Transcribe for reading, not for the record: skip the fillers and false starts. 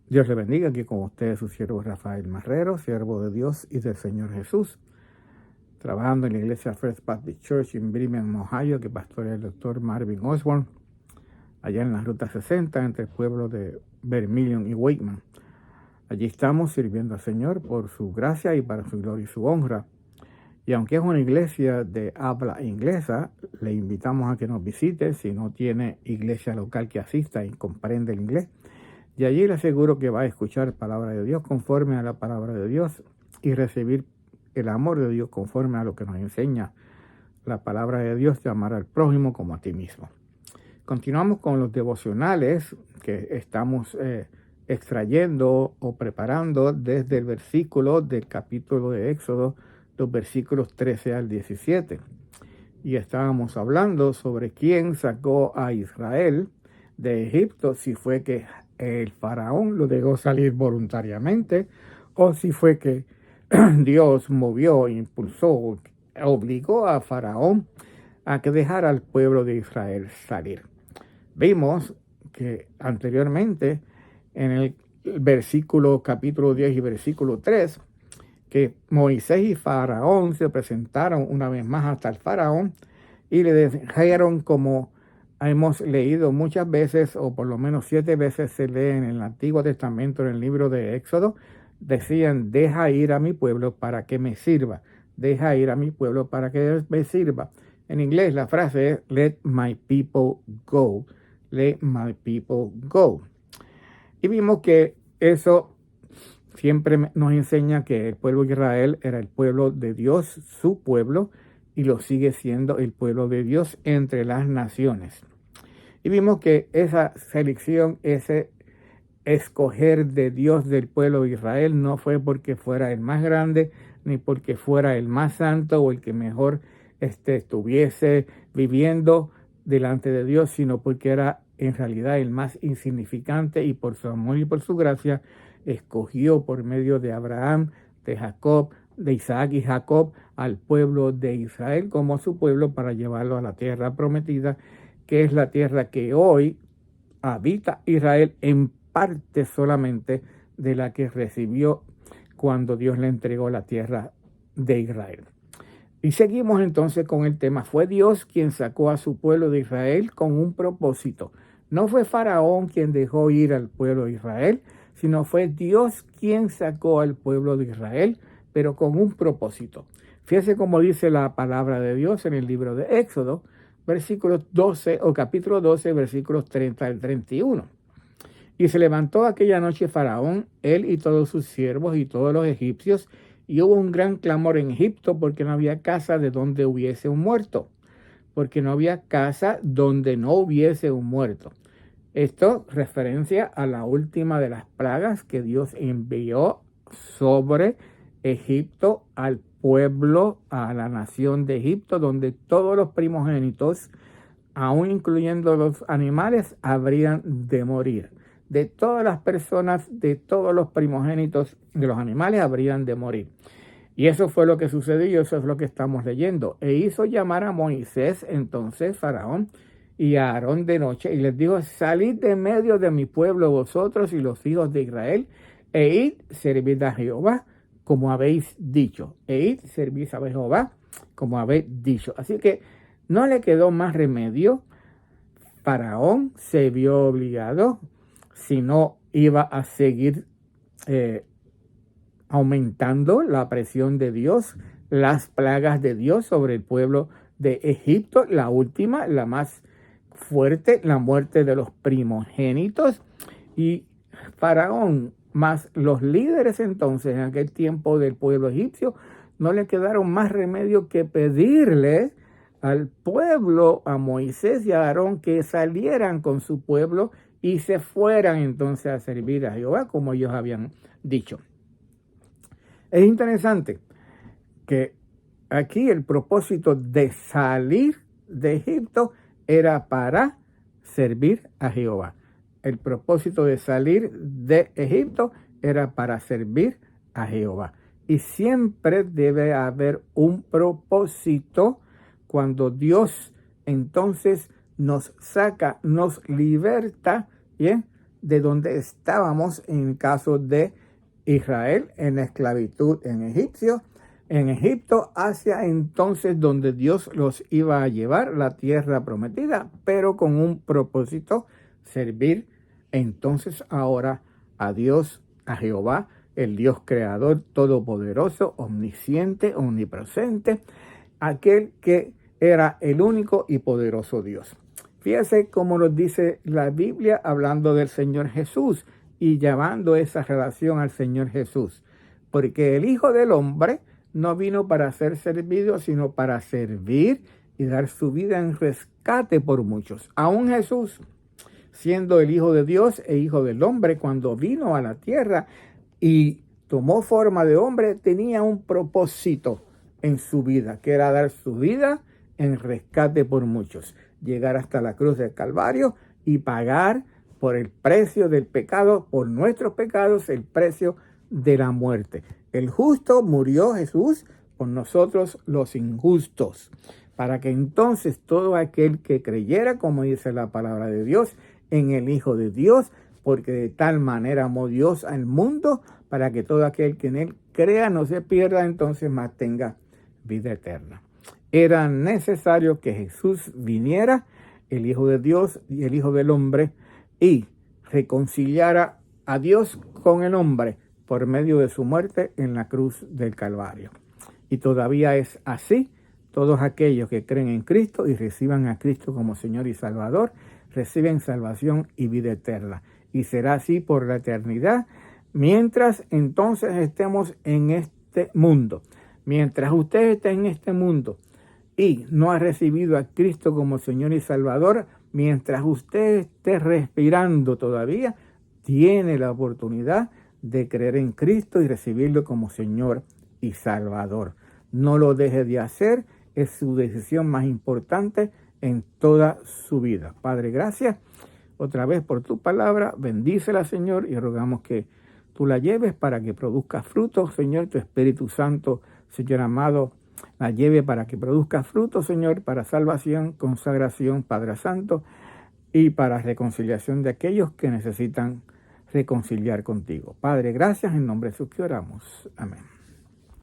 Dios le bendiga, aquí con ustedes su siervo Rafael Marrero, siervo de Dios y del Señor Jesús, trabajando en la iglesia First Baptist Church en Birmingham, Ohio, que pastorea el doctor Marvin Osborne, allá en la Ruta 60, entre el pueblo de Vermilion y Wakeman. Allí estamos sirviendo al Señor por su gracia y para su gloria y su honra. Y aunque es una iglesia de habla inglesa, le invitamos a que nos visite si no tiene iglesia local que asista y comprende el inglés. Y allí le aseguro que va a escuchar palabra de Dios conforme a la palabra de Dios y recibir el amor de Dios conforme a lo que nos enseña la palabra de Dios, de amar al prójimo como a ti mismo. Continuamos con los devocionales que estamos extrayendo o preparando desde el versículo del capítulo de Éxodo, los versículos 13 al 17. Y estábamos hablando sobre quién sacó a Israel de Egipto, si fue que el faraón lo dejó salir voluntariamente o si fue que Dios movió, impulsó, obligó a faraón a que dejara al pueblo de Israel salir. Vimos que anteriormente en el versículo capítulo 10 y versículo 3 que Moisés y Faraón se presentaron una vez más hasta el faraón y le dijeron, como hemos leído muchas veces, o por lo menos 7 veces se lee en el Antiguo Testamento, en el libro de Éxodo, decían: deja ir a mi pueblo para que me sirva, deja ir a mi pueblo para que me sirva. En inglés la frase es let my people go, let my people go. Y vimos que eso siempre nos enseña que el pueblo de Israel era el pueblo de Dios, su pueblo, y lo sigue siendo el pueblo de Dios entre las naciones. Y vimos que esa selección, ese escoger de Dios del pueblo de Israel no fue porque fuera el más grande, ni porque fuera el más santo o el que mejor estuviese viviendo delante de Dios, sino porque era en realidad el más insignificante, y por su amor y por su gracia escogió por medio de Abraham, de Jacob, de Isaac y Jacob al pueblo de Israel como su pueblo para llevarlo a la tierra prometida, que es la tierra que hoy habita Israel, en parte solamente de la que recibió cuando Dios le entregó la tierra de Israel. Y seguimos entonces con el tema. Fue Dios quien sacó a su pueblo de Israel con un propósito. No fue Faraón quien dejó ir al pueblo de Israel, sino fue Dios quien sacó al pueblo de Israel, pero con un propósito. Fíjese cómo dice la palabra de Dios en el libro de Éxodo, versículos 12 o capítulo 12, versículos 30 al 31. Y se levantó aquella noche Faraón, él y todos sus siervos y todos los egipcios, y hubo un gran clamor en Egipto porque no había casa de donde hubiese un muerto, porque no había casa donde no hubiese un muerto. Esto referencia a la última de las plagas que Dios envió sobre Egipto, al pueblo, a la nación de Egipto, donde todos los primogénitos, aún incluyendo los animales, habrían de morir. De todas las personas, de todos los primogénitos de los animales habrían de morir. Y eso fue lo que sucedió, y eso es lo que estamos leyendo. E hizo llamar a Moisés entonces Faraón y a Aarón de noche, y les dijo: salid de medio de mi pueblo vosotros y los hijos de Israel, e id, servid a Jehová como habéis dicho. E id, servid a Jehová como habéis dicho. Así que no le quedó más remedio. Faraón se vio obligado, si no iba a seguir aumentando la presión de Dios, las plagas de Dios sobre el pueblo de Egipto. La última, la más fuerte, la muerte de los primogénitos. Y Faraón más los líderes entonces en aquel tiempo del pueblo egipcio, no le quedaron más remedio que pedirle al pueblo, a Moisés y a Aarón, que salieran con su pueblo y se fueran entonces a servir a Jehová como ellos habían dicho. Es interesante que aquí el propósito de salir de Egipto era para servir a Jehová. El propósito de salir de Egipto era para servir a Jehová. Y siempre debe haber un propósito cuando Dios entonces nos saca, nos liberta, ¿bien?, de donde estábamos en caso de Israel en la esclavitud en Egipto, hacia entonces donde Dios los iba a llevar, la tierra prometida, pero con un propósito: servir entonces ahora a Dios, a Jehová, el Dios creador, todopoderoso, omnisciente, omnipresente, aquel que era el único y poderoso Dios. Fíjese cómo nos dice la Biblia hablando del Señor Jesús y llevando esa relación al Señor Jesús. Porque el Hijo del Hombre no vino para ser servido, sino para servir y dar su vida en rescate por muchos. Aún Jesús, siendo el Hijo de Dios e Hijo del Hombre, cuando vino a la tierra y tomó forma de hombre, tenía un propósito en su vida, que era dar su vida en rescate por muchos. Llegar hasta la cruz del Calvario y pagar por el precio del pecado, por nuestros pecados, el precio de la muerte. El justo murió, Jesús, por nosotros los injustos, para que entonces todo aquel que creyera, como dice la palabra de Dios, en el Hijo de Dios, porque de tal manera amó Dios al mundo, para que todo aquel que en él crea no se pierda, entonces más tenga vida eterna. Era necesario que Jesús viniera, el Hijo de Dios y el Hijo del Hombre, y reconciliara a Dios con el hombre por medio de su muerte en la cruz del Calvario. Y todavía es así. Todos aquellos que creen en Cristo y reciban a Cristo como Señor y Salvador, reciben salvación y vida eterna. Y será así por la eternidad, mientras entonces estemos en este mundo. Mientras usted esté en este mundo y no ha recibido a Cristo como Señor y Salvador, mientras usted esté respirando todavía, tiene la oportunidad de creer en Cristo y recibirlo como Señor y Salvador. No lo deje de hacer, es su decisión más importante en toda su vida. Padre, gracias otra vez por tu palabra, bendícela, Señor, y rogamos que tú la lleves para que produzca frutos, Señor, tu Espíritu Santo, Señor amado, la lleve para que produzca frutos, Señor, para salvación, consagración, Padre Santo, y para reconciliación de aquellos que necesitan reconciliar contigo. Padre, gracias, en nombre de Jesús que oramos. Amén.